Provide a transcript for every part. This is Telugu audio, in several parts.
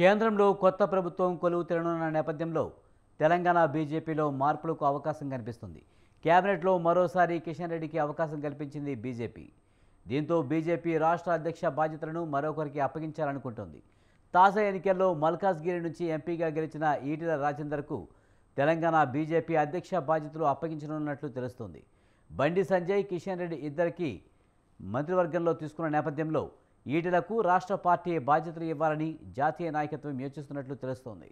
కేంద్రంలో కొత్త ప్రభుత్వం కొలువు తీరనున్న నేపథ్యంలో తెలంగాణ బీజేపీలో మార్పులకు అవకాశం కనిపిస్తుంది. కేబినెట్లో మరోసారి కిషన్ రెడ్డికి అవకాశం కల్పించింది బీజేపీ. దీంతో బీజేపీ రాష్ట్ర అధ్యక్ష బాధ్యతలను మరొకరికి అప్పగించాలనుకుంటోంది. తాజా ఎన్నికల్లో మల్కాజ్గిరి నుంచి ఎంపీగా గెలిచిన ఈటెల రాజేందర్కు తెలంగాణ బీజేపీ అధ్యక్ష బాధ్యతలు అప్పగించనున్నట్లు తెలుస్తోంది. బండి సంజయ్, కిషన్ రెడ్డి ఇద్దరికీ మంత్రివర్గంలో తీసుకున్న నేపథ్యంలో ఈటెలకు రాష్ట్ర పార్టీ బాధ్యతలు ఇవ్వాలని జాతీయ నాయకత్వం యోచిస్తున్నట్లు తెలుస్తోంది.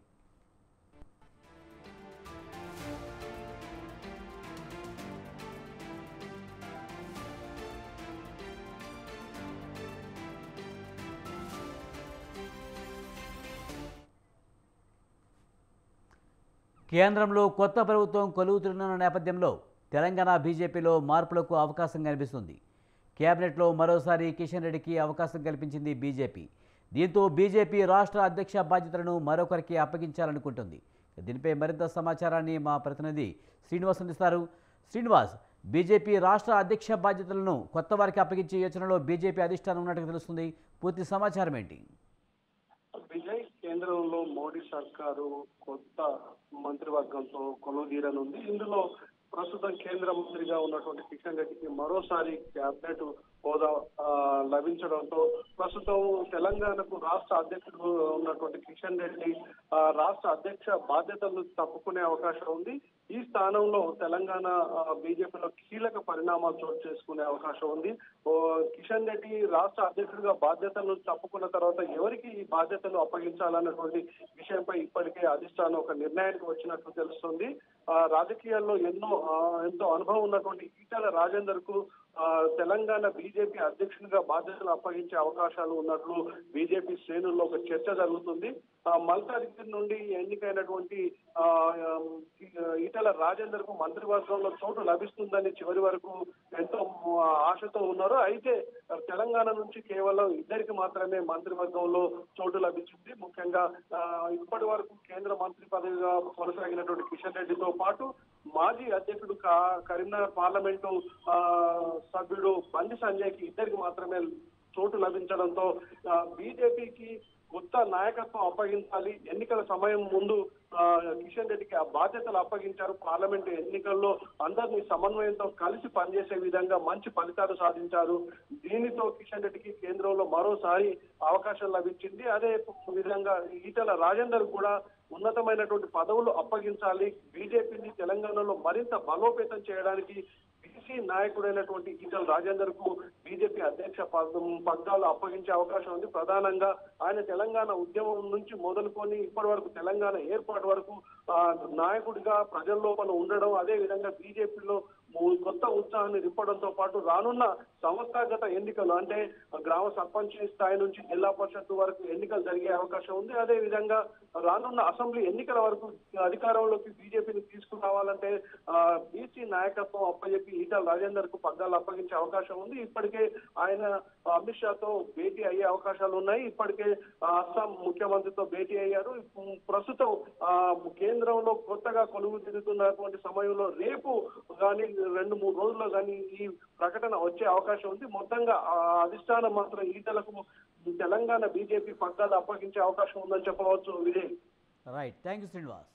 కేంద్రంలో కొత్త ప్రభుత్వం కొలువు తీరనున్న నేపథ్యంలో తెలంగాణ బీజేపీలో మార్పులకు అవకాశం కనిపిస్తుంది. కేబినెట్లో మరోసారి కిషన్ రెడ్డికి అవకాశం కల్పించింది బీజేపీ. దీంతో బీజేపీ రాష్ట్ర అధ్యక్ష బాధ్యతలను మరొకరికి అప్పగించాలనుకుంటుంది. దీనిపై మరింత సమాచారాన్ని మా ప్రతినిధి శ్రీనివాస్ అందిస్తారు. శ్రీనివాస్, బీజేపీ రాష్ట్ర అధ్యక్ష బాధ్యతలను కొత్త వారికి అప్పగించే యోచనలో బీజేపీ అధిష్టానం ఉన్నట్టుగా తెలుస్తుంది. పూర్తి సమాచారం ఏంటి? విజయ్, కేంద్రంలో మోడీ సర్కారు కొత్త మంత్రివర్గంతో కొలువుదీరనుంది. ఇందులో ప్రస్తుతం కేంద్ర మంత్రిగా ఉన్నటువంటి కిషన్ రెడ్డికి మరోసారి క్యాబినెట్ హోదా లభించడంతో ప్రస్తుతం తెలంగాణకు రాష్ట్ర అధ్యక్షుడు ఉన్నటువంటి కిషన్ రెడ్డి రాష్ట్ర అధ్యక్ష బాధ్యతలు తప్పుకునే అవకాశం ఉంది. ఈ స్థానంలో తెలంగాణ బీజేపీలో కీలక పరిణామాలు చోటు చేసుకునే అవకాశం ఉంది. కిషన్ రెడ్డి రాష్ట్ర అధ్యక్షుడిగా బాధ్యతలను తప్పుకున్న తర్వాత ఎవరికి ఈ బాధ్యతలు అప్పగించాలన్నటువంటి విషయంపై ఇప్పటికే అధిష్టానం ఒక నిర్ణయానికి వచ్చినట్లు తెలుస్తుంది. రాజకీయాల్లో ఎంతో అనుభవం ఉన్నటువంటి ఈటెల రాజేందర్ కు తెలంగాణ బీజేపీ అధ్యక్షునిగా బాధ్యతలు అప్పగించే అవకాశాలు ఉన్నట్లు బీజేపీ శ్రేణుల్లో ఒక చర్చ జరుగుతుంది. మల్కాజ్గిరి నుండి ఎన్నికైనటువంటి ఈటెల రాజేందర్ కు మంత్రివర్గంలో చోటు లభిస్తుందని చివరి వరకు ఎంతో ఆశతో ఉన్నారు. అయితే తెలంగాణ నుంచి కేవలం ఇద్దరికి మాత్రమే మంత్రివర్గంలో చోటు లభించింది. ముఖ్యంగా ఇప్పటి వరకు కేంద్ర మంత్రి పదవిగా కొనసాగినటువంటి కిషన్ రెడ్డితో పాటు మాజీ అధ్యక్షుడు కరీంనగర్ పార్లమెంటు సభ్యుడు బండి సంజయ్ కి ఇద్దరికి మాత్రమే చోటు లభించడంతో బీజేపీకి కొత్త నాయకత్వం అప్పగించాలి. ఎన్నికల సమయం ముందు కిషన్ రెడ్డికి ఆ బాధ్యతలు అప్పగించారు. పార్లమెంటు ఎన్నికల్లో అందరినీ సమన్వయంతో కలిసి పనిచేసే విధంగా మంచి ఫలితాలు సాధించారు. దీనితో కిషన్ రెడ్డికి కేంద్రంలో మరోసారి అవకాశం లభించింది. అదే విధంగా ఈటెల రాజేందర్ కూడా ఉన్నతమైనటువంటి పదవులు అప్పగించాలి. బీజేపీని తెలంగాణలో మరింత బలోపేతం చేయడానికి బీసీ నాయకుడైనటువంటి ఈటెల రాజేందర్ కు బీజేపీ అధ్యక్ష పగ్గాలు అప్పగించే అవకాశం ఉంది. ప్రధానంగా ఆయన తెలంగాణ ఉద్యమం నుంచి మొదలుకొని ఇప్పటి వరకు తెలంగాణ ఏర్పాటు వరకు నాయకుడిగా ప్రజల లోపల ఉండడం, అదే విధంగా బీజేపీలో కొత్త ఉత్సాహాన్ని నింపడంతో పాటు రానున్న సంస్థాగత ఎన్నికలు అంటే గ్రామ సర్పంచ్ స్థాయి నుంచి జిల్లా పరిషత్ వరకు ఎన్నికలు జరిగే అవకాశం ఉంది. అదే విధంగా రానున్న అసెంబ్లీ ఎన్నికల వరకు అధికారంలోకి బీజేపీని తీసుకురావాలంటే బీసీ నాయకత్వం అప్పచెప్పి ఈటెల రాజేందర్ కు పగ్గాలు అప్పగించే అవకాశం ఉంది. ఇప్పటికే ఆయన అమిత్ షాతో భేటీ అయ్యే అవకాశాలు ఉన్నాయి. ఇప్పటికే అస్సాం ముఖ్యమంత్రితో భేటీ అయ్యారు. ప్రస్తుతం కేంద్రంలో కొత్తగా కొలువు తిరుగుతున్నటువంటి సమయంలో రేపు కానీ 2-3 రోజుల్లో కానీ ఈ ప్రకటన వచ్చే అవకాశం ఉంది. మొత్తంగా అధిష్టానం మాత్రం ఈటెలకు తెలంగాణ బీజేపీ పగ్గాలు అప్పగించే అవకాశం ఉందని చెప్పవచ్చు. Vijay, right, thank you Srinivas.